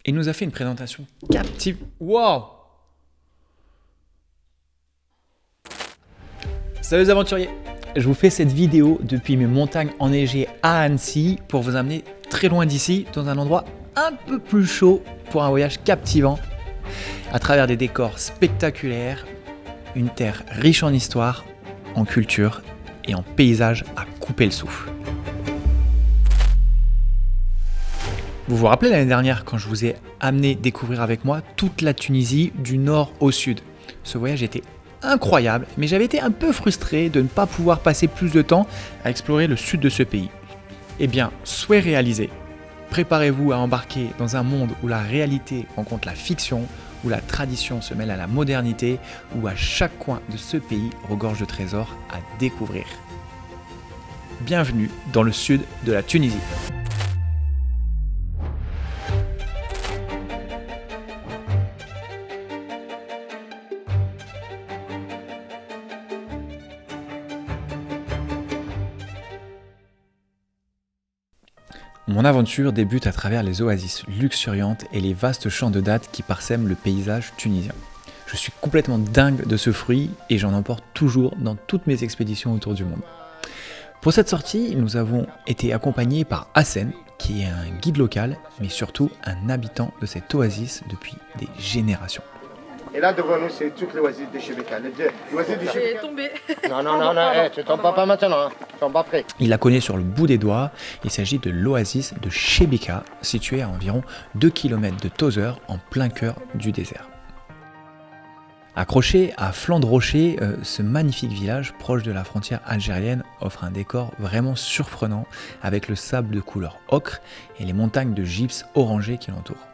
et nous a fait une présentation captive. Wow! Salut les aventuriers! Je vous fais cette vidéo depuis mes montagnes enneigées à Annecy pour vous amener très loin d'ici, dans un endroit un peu plus chaud pour un voyage captivant, à travers des décors spectaculaires, une terre riche en histoire, en culture et en paysages à couper le souffle. Vous vous rappelez l'année dernière quand je vous ai amené découvrir avec moi toute la Tunisie du nord au sud. Ce voyage était incroyable, mais j'avais été un peu frustré de ne pas pouvoir passer plus de temps à explorer le sud de ce pays. Eh bien, souhait réalisé. Préparez-vous à embarquer dans un monde où la réalité rencontre la fiction, où la tradition se mêle à la modernité, où à chaque coin de ce pays regorge de trésors à découvrir. Bienvenue dans le sud de la Tunisie. Mon aventure débute à travers les oasis luxuriantes et les vastes champs de dattes qui parsèment le paysage tunisien. Je suis complètement dingue de ce fruit et j'en emporte toujours dans toutes mes expéditions autour du monde. Pour cette sortie, nous avons été accompagnés par Hassen, qui est un guide local, mais surtout un habitant de cette oasis depuis des générations. Et là devant nous, c'est toutes les oasis de Chebeka. L'oasis de Chebeka. Tombé. Non, tu tombes pas maintenant, hein. Tu tombes après. Il la connaît sur le bout des doigts. Il s'agit de l'oasis de Chebeka, située à environ 2 km de Tozeur, en plein cœur du désert. Accroché à flanc de rocher, ce magnifique village proche de la frontière algérienne offre un décor vraiment surprenant avec le sable de couleur ocre et les montagnes de gypse orangé qui l'entourent.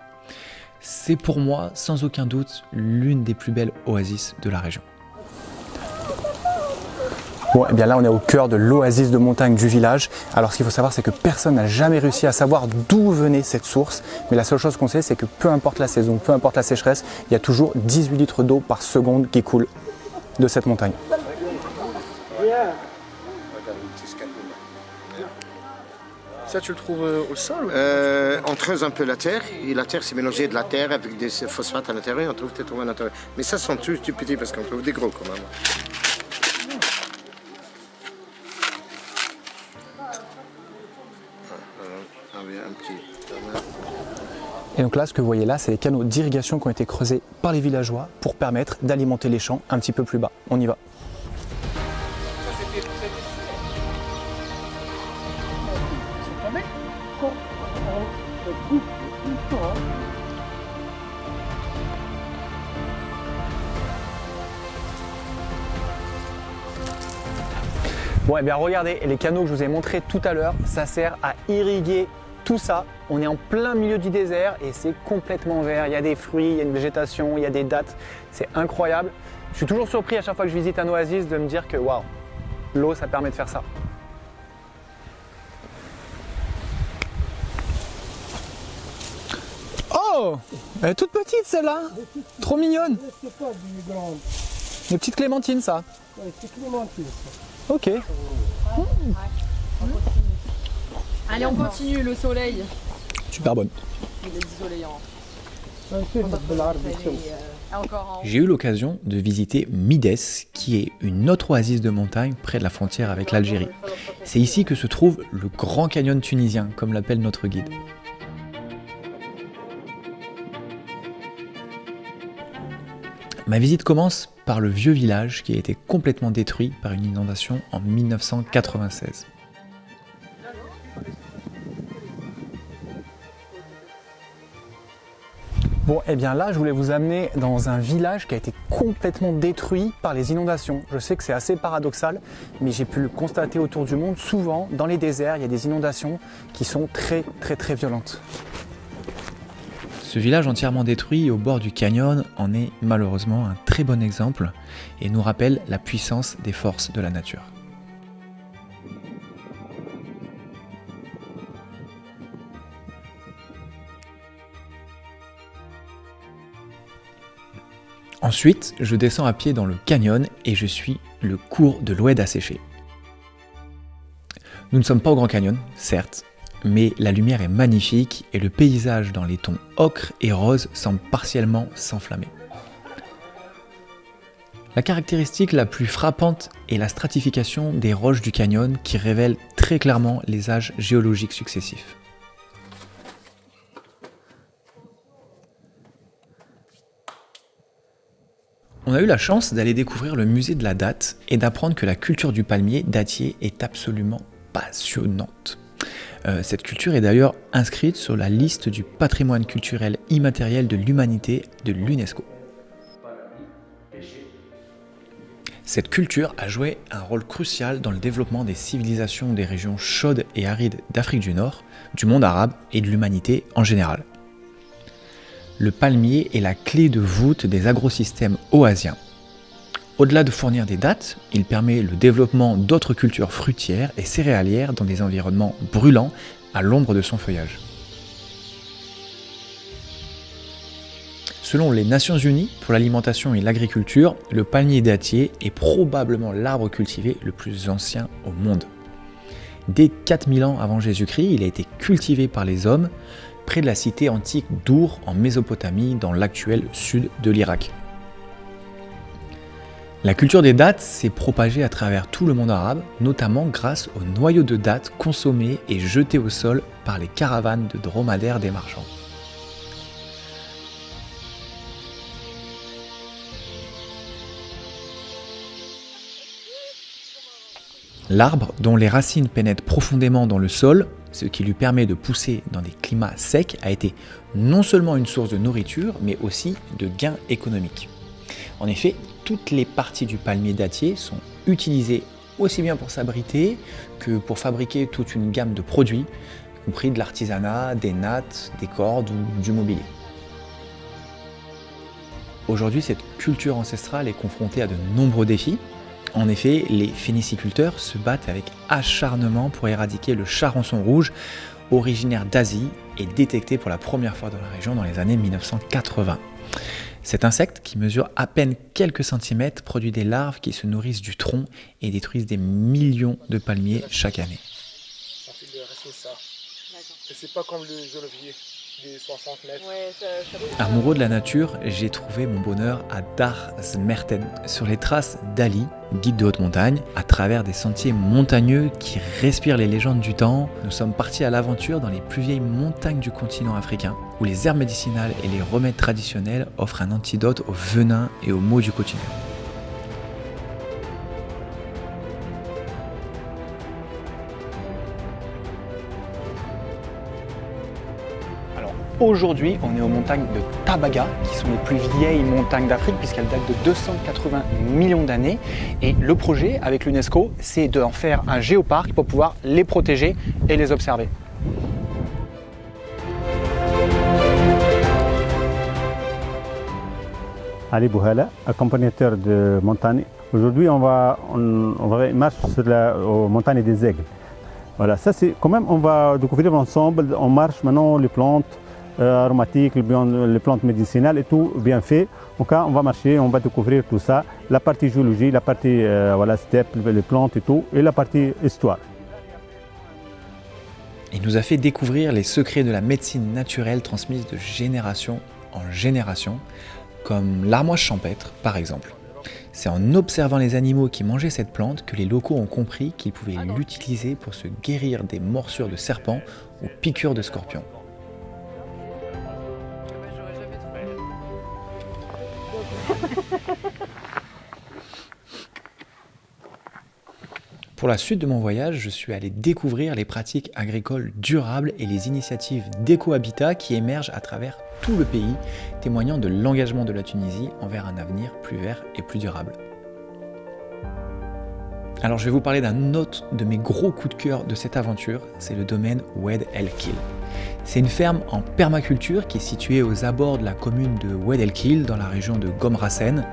C'est pour moi, sans aucun doute, l'une des plus belles oasis de la région. Bon, et bien là on est au cœur de l'oasis de montagne du village. Alors ce qu'il faut savoir, c'est que personne n'a jamais réussi à savoir d'où venait cette source. Mais la seule chose qu'on sait, c'est que peu importe la saison, peu importe la sécheresse, il y a toujours 18 litres d'eau par seconde qui coulent de cette montagne. Ça, tu le trouves au sol On creuse un peu la terre, et la terre c'est mélangé de la terre avec des phosphates à l'intérieur, on trouve des trucs à l'intérieur. Mais ça sont tous petits parce qu'on trouve des gros quand même. Un petit. Et donc là, ce que vous voyez là, c'est les canaux d'irrigation qui ont été creusés par les villageois pour permettre d'alimenter les champs un petit peu plus bas. On y va. Bon, et bien regardez, les canaux que je vous ai montrés tout à l'heure, ça sert à irriguer tout ça. On est en plein milieu du désert et c'est complètement vert. Il y a des fruits, il y a une végétation, il y a des dattes. C'est incroyable. Je suis toujours surpris à chaque fois que je visite un oasis de me dire que waouh, l'eau, ça permet de faire ça. Oh, elle est toute petite celle-là. Trop mignonne. C'est pas du grand. Une petite clémentine ça. Ouais, c'est clémentine. Ok. Allez, on continue, le soleil. Super bonne. Il est du soleil en. Encore en. J'ai eu l'occasion de visiter Mides, qui est une autre oasis de montagne près de la frontière avec l'Algérie. C'est ici que se trouve le Grand Canyon tunisien, comme l'appelle notre guide. Ma visite commence par le vieux village qui a été complètement détruit par une inondation en 1996. Bon, et bien là, je voulais vous amener dans un village qui a été complètement détruit par les inondations. Je sais que c'est assez paradoxal, mais j'ai pu le constater autour du monde. Souvent, dans les déserts, il y a des inondations qui sont très violentes. Ce village entièrement détruit au bord du canyon en est malheureusement un très bon exemple et nous rappelle la puissance des forces de la nature. Ensuite, je descends à pied dans le canyon et je suis le cours de l'Oued asséché. Nous ne sommes pas au Grand Canyon, certes, mais la lumière est magnifique et le paysage dans les tons ocre et rose semble partiellement s'enflammer. La caractéristique la plus frappante est la stratification des roches du canyon qui révèle très clairement les âges géologiques successifs. On a eu la chance d'aller découvrir le musée de la date et d'apprendre que la culture du palmier dattier est absolument passionnante. Cette culture est d'ailleurs inscrite sur la liste du patrimoine culturel immatériel de l'humanité de l'UNESCO. Cette culture a joué un rôle crucial dans le développement des civilisations des régions chaudes et arides d'Afrique du Nord, du monde arabe et de l'humanité en général. Le palmier est la clé de voûte des agrosystèmes oasiens. Au-delà de fournir des dattes, il permet le développement d'autres cultures fruitières et céréalières dans des environnements brûlants à l'ombre de son feuillage. Selon les Nations Unies pour l'alimentation et l'agriculture, le palmier dattier est probablement l'arbre cultivé le plus ancien au monde. Dès 4000 ans avant Jésus-Christ, il a été cultivé par les hommes près de la cité antique d'Our en Mésopotamie dans l'actuel sud de l'Irak. La culture des dattes s'est propagée à travers tout le monde arabe, notamment grâce aux noyaux de dattes consommés et jetés au sol par les caravanes de dromadaires des marchands. L'arbre, dont les racines pénètrent profondément dans le sol, ce qui lui permet de pousser dans des climats secs, a été non seulement une source de nourriture, mais aussi de gains économiques. En effet, toutes les parties du palmier dattier sont utilisées aussi bien pour s'abriter que pour fabriquer toute une gamme de produits, y compris de l'artisanat, des nattes, des cordes ou du mobilier. Aujourd'hui, cette culture ancestrale est confrontée à de nombreux défis. En effet, les phéniciculteurs se battent avec acharnement pour éradiquer le charançon rouge, originaire d'Asie et détecté pour la première fois dans la région dans les années 1980. Cet insecte, qui mesure à peine quelques centimètres, produit des larves qui se nourrissent du tronc et détruisent des millions de palmiers chaque année. Ça fait de rester ça. Et c'est pas comme les oliviers, des 60 mètres. Amoureux de la nature, j'ai trouvé mon bonheur à Dar Zmerten, sur les traces d'Ali, guide de haute montagne, à travers des sentiers montagneux qui respirent les légendes du temps. Nous sommes partis à l'aventure dans les plus vieilles montagnes du continent africain, où les herbes médicinales et les remèdes traditionnels offrent un antidote aux venins et aux maux du quotidien. Aujourd'hui, on est aux montagnes de Tabaga, qui sont les plus vieilles montagnes d'Afrique, puisqu'elles datent de 280 millions d'années. Et le projet avec l'UNESCO, c'est d'en faire un géoparc pour pouvoir les protéger et les observer. Ali Bouhala, accompagnateur de montagne. Aujourd'hui, on va marcher sur aux montagnes des Aigles. Voilà, ça c'est quand même, on va découvrir ensemble, on marche maintenant les plantes aromatiques, les plantes médicinales et tout bien fait. Donc on va marcher, on va découvrir tout ça, la partie géologie, la partie steppe, les plantes et tout, et la partie histoire. Il nous a fait découvrir les secrets de la médecine naturelle transmise de génération en génération, comme l'armoise champêtre par exemple. C'est en observant les animaux qui mangeaient cette plante que les locaux ont compris qu'ils pouvaient l'utiliser pour se guérir des morsures de serpents ou piqûres de scorpions. Pour la suite de mon voyage, je suis allé découvrir les pratiques agricoles durables et les initiatives d'éco-habitat qui émergent à travers tout le pays, témoignant de l'engagement de la Tunisie envers un avenir plus vert et plus durable. Alors je vais vous parler d'un autre de mes gros coups de cœur de cette aventure, c'est le domaine Oued El Kil. C'est une ferme en permaculture qui est située aux abords de la commune de Oued El Kil, dans la région de Gomrassen.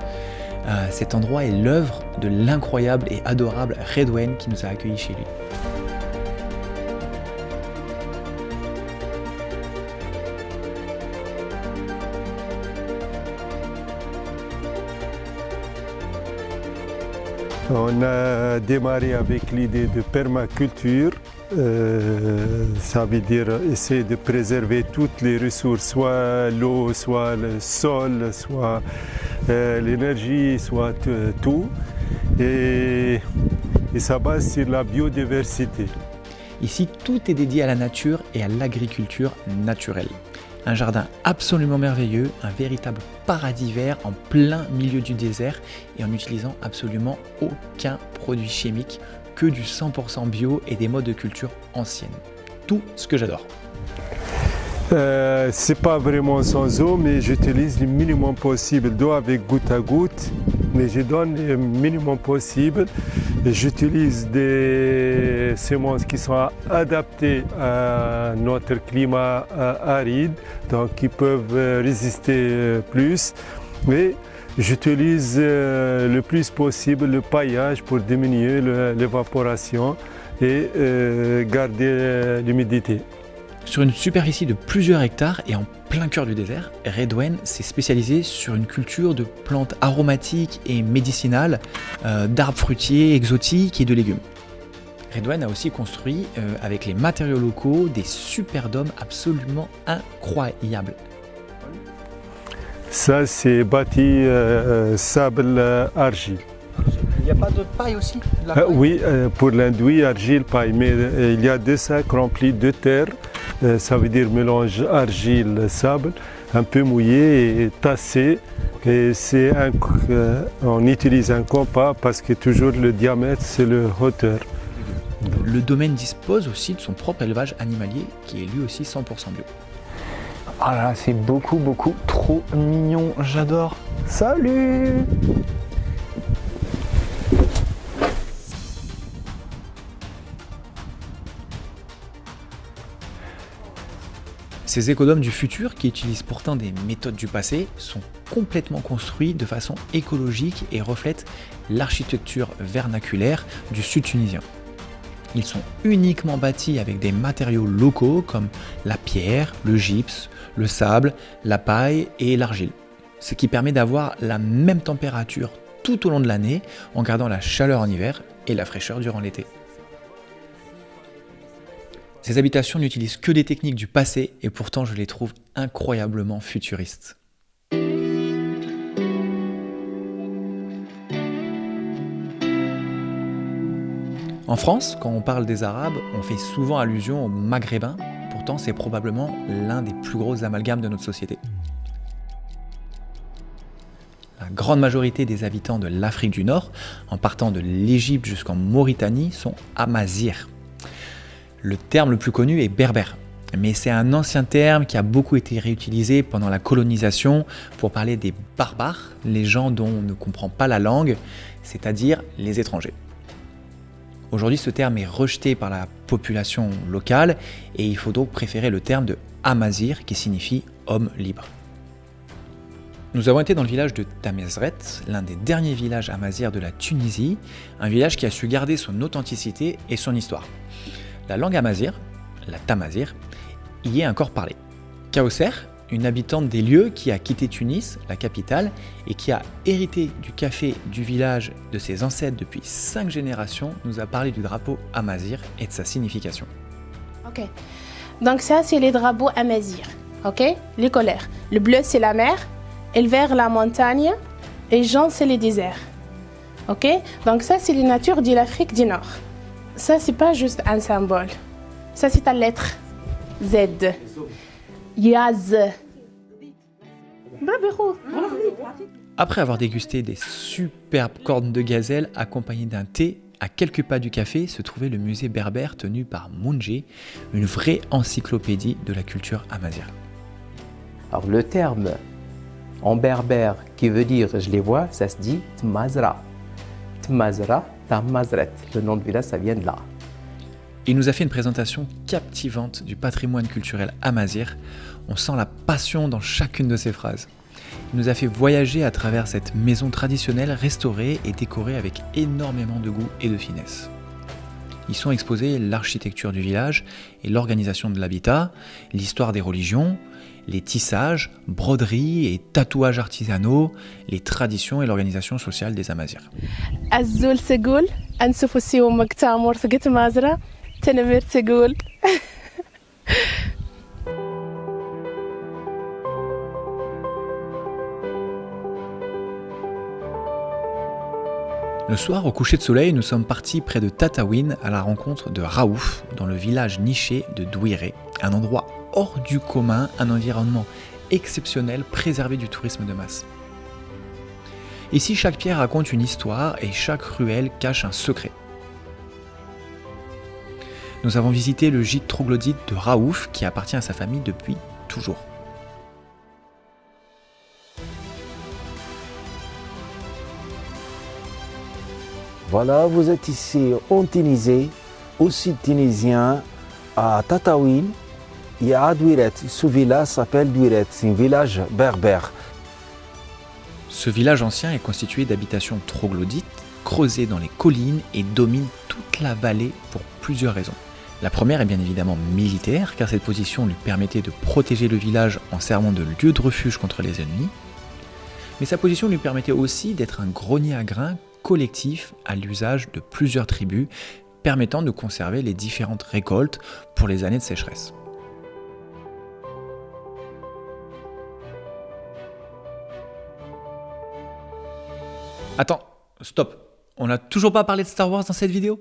Cet endroit est l'œuvre de l'incroyable et adorable Redouane qui nous a accueillis chez lui. On a démarré avec l'idée de permaculture ça veut dire essayer de préserver toutes les ressources, soit l'eau, soit le sol, soit l'énergie, soit tout. Et ça base sur la biodiversité. Ici, tout est dédié à la nature et à l'agriculture naturelle. Un jardin absolument merveilleux, un véritable paradis vert en plein milieu du désert et en utilisant absolument aucun produit chimique, que du 100% bio et des modes de culture anciennes. Tout ce que j'adore. C'est pas vraiment sans eau, mais j'utilise le minimum possible d'eau avec goutte à goutte, mais je donne le minimum possible. J'utilise des semences qui sont adaptées à notre climat aride, donc qui peuvent résister plus. Mais j'utilise le plus possible le paillage pour diminuer l'évaporation et garder l'humidité. Sur une superficie de plusieurs hectares et en plein cœur du désert, Redouane s'est spécialisé sur une culture de plantes aromatiques et médicinales, d'arbres fruitiers exotiques et de légumes. Redouane a aussi construit avec les matériaux locaux des superdômes absolument incroyables. Ça, c'est bâti sable argile. Il n'y a pas de paille aussi de la paille? Oui, pour l'enduit, argile, paille. Mais il y a deux sacs remplis de terre. Ça veut dire mélange argile-sable, un peu mouillé et tassé. Et on utilise un compas parce que toujours le diamètre, c'est la hauteur. Le domaine dispose aussi de son propre élevage animalier qui est lui aussi 100% bio. Ah là, c'est beaucoup trop mignon, j'adore. Salut! Ces écodomes du futur, qui utilisent pourtant des méthodes du passé, sont complètement construits de façon écologique et reflètent l'architecture vernaculaire du sud tunisien. Ils sont uniquement bâtis avec des matériaux locaux comme la pierre, le gypse, le sable, la paille et l'argile, ce qui permet d'avoir la même température tout au long de l'année en gardant la chaleur en hiver et la fraîcheur durant l'été. Ces habitations n'utilisent que des techniques du passé et pourtant je les trouve incroyablement futuristes. En France, quand on parle des Arabes, on fait souvent allusion aux Maghrébins, pourtant c'est probablement l'un des plus gros amalgames de notre société. La grande majorité des habitants de l'Afrique du Nord, en partant de l'Égypte jusqu'en Mauritanie, sont Amazirs. Le terme le plus connu est berbère, mais c'est un ancien terme qui a beaucoup été réutilisé pendant la colonisation pour parler des barbares, les gens dont on ne comprend pas la langue, c'est-à-dire les étrangers. Aujourd'hui, ce terme est rejeté par la population locale et il faut donc préférer le terme de Amazir qui signifie homme libre. Nous avons été dans le village de Tamezret, l'un des derniers villages amazirs de la Tunisie, un village qui a su garder son authenticité et son histoire. La langue amazir, la tamazir, y est encore parlée. Kausser, une habitante des lieux qui a quitté Tunis, la capitale, et qui a hérité du café du village de ses ancêtres depuis 5 générations, nous a parlé du drapeau amazir et de sa signification. Ok, donc ça c'est les drapeaux amazirs, ok? Les couleurs. Le bleu c'est la mer, et le vert la montagne, et le jaune c'est les déserts. Ok? Donc ça c'est la nature de l'Afrique du Nord. Ça, c'est pas juste un symbole. Ça, c'est la lettre Z. Yaz. Après avoir dégusté des superbes cornes de gazelle accompagnées d'un thé, à quelques pas du café se trouvait le musée berbère tenu par Mounji, une vraie encyclopédie de la culture amazigh. Alors le terme en berbère qui veut dire je les vois, ça se dit Tmazra. Tmazra, Tamazret. Le nom de village, ça vient de là. Il nous a fait une présentation captivante du patrimoine culturel amazigh. On sent la passion dans chacune de ses phrases. Il nous a fait voyager à travers cette maison traditionnelle restaurée et décorée avec énormément de goût et de finesse. Y sont exposés l'architecture du village et l'organisation de l'habitat, l'histoire des religions, les tissages, broderies et tatouages artisanaux, les traditions et l'organisation sociale des Amazirs. الزول سقول أنسف السيو مقطع مرثقة مازرة تنمر تقول. Le soir, au coucher de soleil, nous sommes partis près de Tataouine à la rencontre de Raouf, dans le village niché de Douiré, un endroit hors du commun, un environnement exceptionnel préservé du tourisme de masse. Ici, chaque pierre raconte une histoire et chaque ruelle cache un secret. Nous avons visité le gîte troglodyte de Raouf qui appartient à sa famille depuis toujours. Voilà, vous êtes ici en Tunisie, au sud tunisien, à Tataouine. Il y a Douiret. Ce village s'appelle Douiret, c'est un village berbère. Ce village ancien est constitué d'habitations troglodytes, creusées dans les collines et domine toute la vallée pour plusieurs raisons. La première est bien évidemment militaire, car cette position lui permettait de protéger le village en servant de lieu de refuge contre les ennemis. Mais sa position lui permettait aussi d'être un grenier à grains collectif à l'usage de plusieurs tribus, permettant de conserver les différentes récoltes pour les années de sécheresse. Attends, stop, on n'a toujours pas parlé de Star Wars dans cette vidéo ?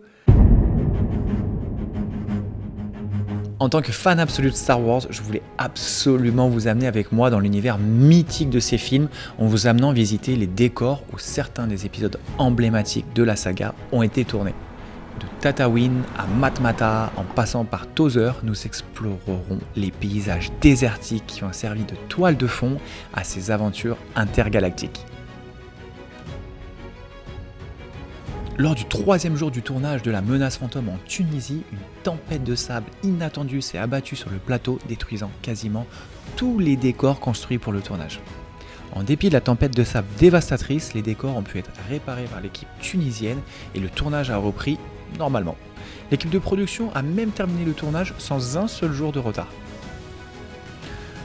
En tant que fan absolu de Star Wars, je voulais absolument vous amener avec moi dans l'univers mythique de ces films, en vous amenant visiter les décors où certains des épisodes emblématiques de la saga ont été tournés. De Tataouine à Matmata, en passant par Tozeur, nous explorerons les paysages désertiques qui ont servi de toile de fond à ces aventures intergalactiques. Lors du 3e jour du tournage de La Menace Fantôme en Tunisie, une tempête de sable inattendue s'est abattue sur le plateau, détruisant quasiment tous les décors construits pour le tournage. En dépit de la tempête de sable dévastatrice, les décors ont pu être réparés par l'équipe tunisienne et le tournage a repris normalement. L'équipe de production a même terminé le tournage sans un seul jour de retard.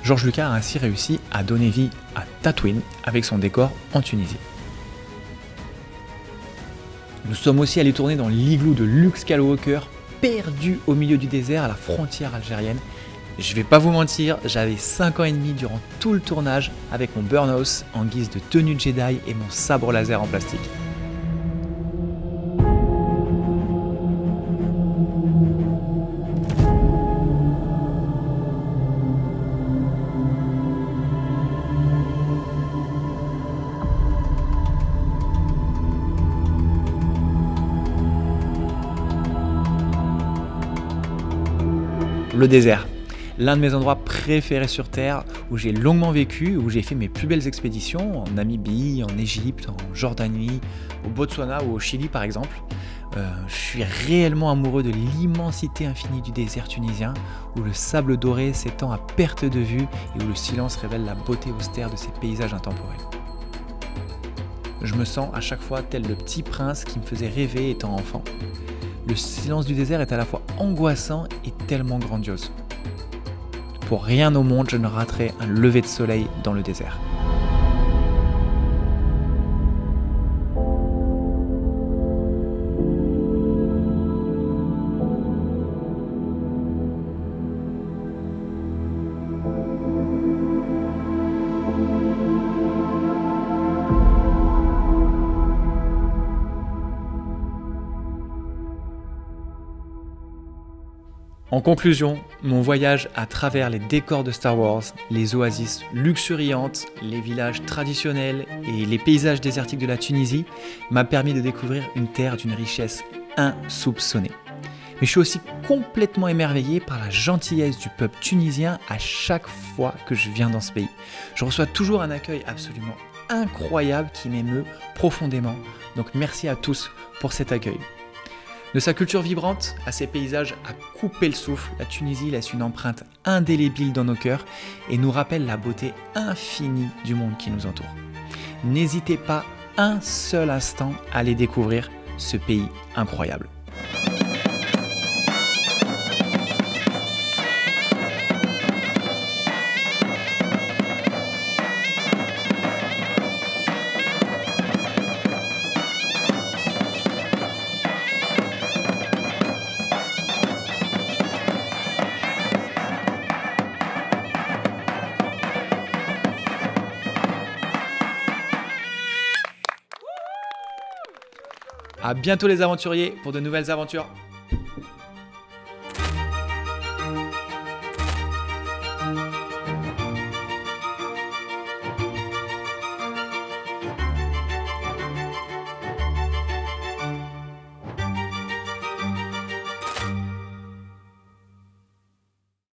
George Lucas a ainsi réussi à donner vie à Tatooine avec son décor en Tunisie. Nous sommes aussi allés tourner dans l'igloo de Luke Skywalker, perdu au milieu du désert à la frontière algérienne. Je vais pas vous mentir, j'avais 5 ans et demi durant tout le tournage avec mon Burnhouse en guise de tenue de Jedi et mon sabre laser en plastique. Le désert, l'un de mes endroits préférés sur Terre, où j'ai longuement vécu, où j'ai fait mes plus belles expéditions, en Namibie, en Égypte, en Jordanie, au Botswana ou au Chili par exemple. Je suis réellement amoureux de l'immensité infinie du désert tunisien, où le sable doré s'étend à perte de vue et où le silence révèle la beauté austère de ces paysages intemporels. Je me sens à chaque fois tel le petit prince qui me faisait rêver étant enfant. Le silence du désert est à la fois angoissant et tellement grandiose. Pour rien au monde, je ne raterai un lever de soleil dans le désert. En conclusion, mon voyage à travers les décors de Star Wars, les oasis luxuriantes, les villages traditionnels et les paysages désertiques de la Tunisie m'a permis de découvrir une terre d'une richesse insoupçonnée. Mais je suis aussi complètement émerveillé par la gentillesse du peuple tunisien à chaque fois que je viens dans ce pays. Je reçois toujours un accueil absolument incroyable qui m'émeut profondément. Donc merci à tous pour cet accueil. De sa culture vibrante à ses paysages à couper le souffle, la Tunisie laisse une empreinte indélébile dans nos cœurs et nous rappelle la beauté infinie du monde qui nous entoure. N'hésitez pas un seul instant à aller découvrir ce pays incroyable. À bientôt les aventuriers pour de nouvelles aventures.